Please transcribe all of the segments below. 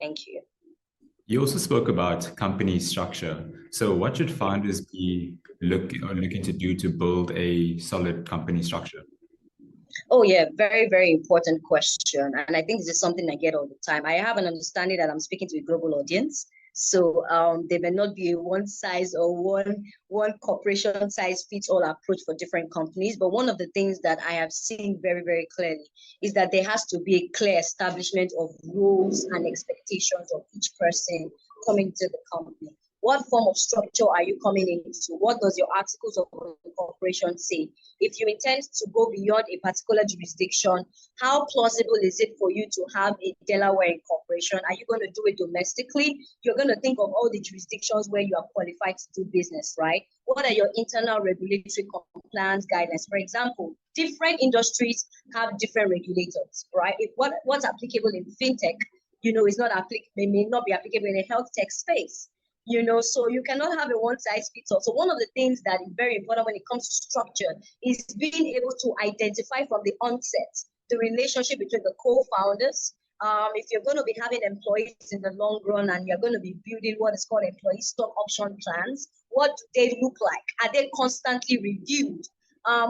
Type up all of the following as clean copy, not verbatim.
Thank you. You also spoke about company structure. So what should founders be looking to do to build a solid company structure? Oh yeah, very, very important question. And I think this is something I get all the time. I have an understanding that I'm speaking to a global audience. So there may not be a one size or one corporation size fits all approach for different companies. But one of the things that I have seen very, very clearly is that there has to be a clear establishment of roles and expectations of each person coming to the company. What form of structure are you coming into? What does your articles of incorporation say? If you intend to go beyond a particular jurisdiction, how plausible is it for you to have a Delaware incorporation? Are you going to do it domestically? You're going to think of all the jurisdictions where you are qualified to do business, right? What are your internal regulatory compliance guidelines? For example, different industries have different regulators, right? What's applicable in fintech, is not applicable, may not be applicable in a health tech space. So you cannot have a one size fits all. So one of the things that is very important when it comes to structure is being able to identify from the onset the relationship between the co-founders. If you're going to be having employees in the long run and you're going to be building what is called employee stock option plans, what do they look like? Are they constantly reviewed?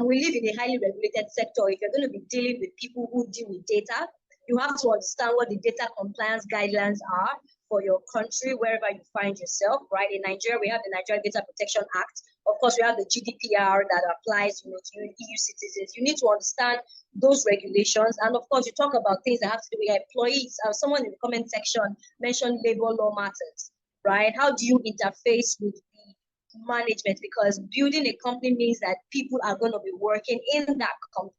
We live in a highly regulated sector. If you're going to be dealing with people who deal with data, you have to understand what the data compliance guidelines are for your country, wherever you find yourself, right? In Nigeria, we have the Nigerian Data Protection Act. Of course, we have the GDPR that applies to EU citizens. You need to understand those regulations. And of course, you talk about things that have to do with employees. Someone in the comment section mentioned labor law matters, right? How do you interface with the management? Because building a company means that people are going to be working in that company.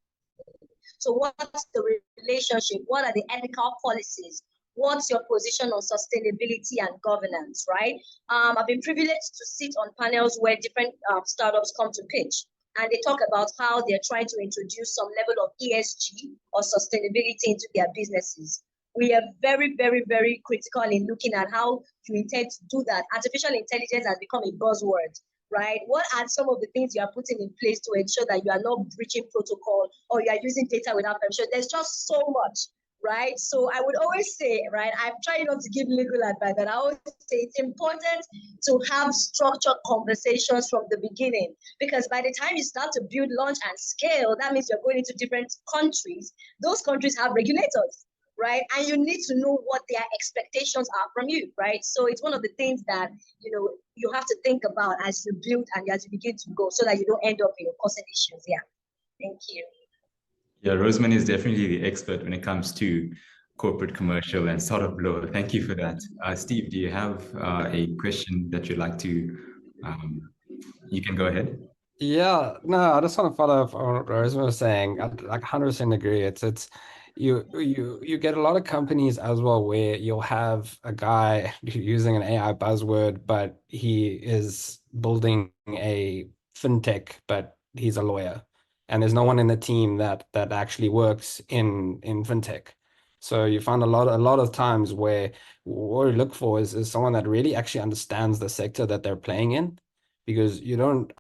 So what's the relationship? What are the ethical policies? What's your position on sustainability and governance, right? I've been privileged to sit on panels where different startups come to pitch, and they talk about how they're trying to introduce some level of ESG or sustainability into their businesses. We are very, very, very critical in looking at how you intend to do that. Artificial intelligence has become a buzzword, right? What are some of the things you are putting in place to ensure that you are not breaching protocol or you are using data without permission? There's just so much, right? So I would always say, right, I'm trying not to give legal advice, but I always say it's important to have structured conversations from the beginning, because by the time you start to build, launch, and scale, that means you're going into different countries. Those countries have regulators, right? And you need to know what their expectations are from you, right? So it's one of the things that, you have to think about as you build and as you begin to go, so that you don't end up, causing issues. Yeah. Thank you. Yeah, Rosemond is definitely the expert when it comes to corporate, commercial, and startup law. Thank you for that. Steve, do you have a question that you'd like to, you can go ahead. Yeah, no, I just want to follow up on what Rosemond was saying. I like 100% agree. It's you get a lot of companies as well where you'll have a guy using an AI buzzword, but he is building a fintech, but he's a lawyer, and there's no one in the team that actually works in fintech. So you find a lot of times where what we look for is someone that really actually understands the sector that they're playing in, because you don't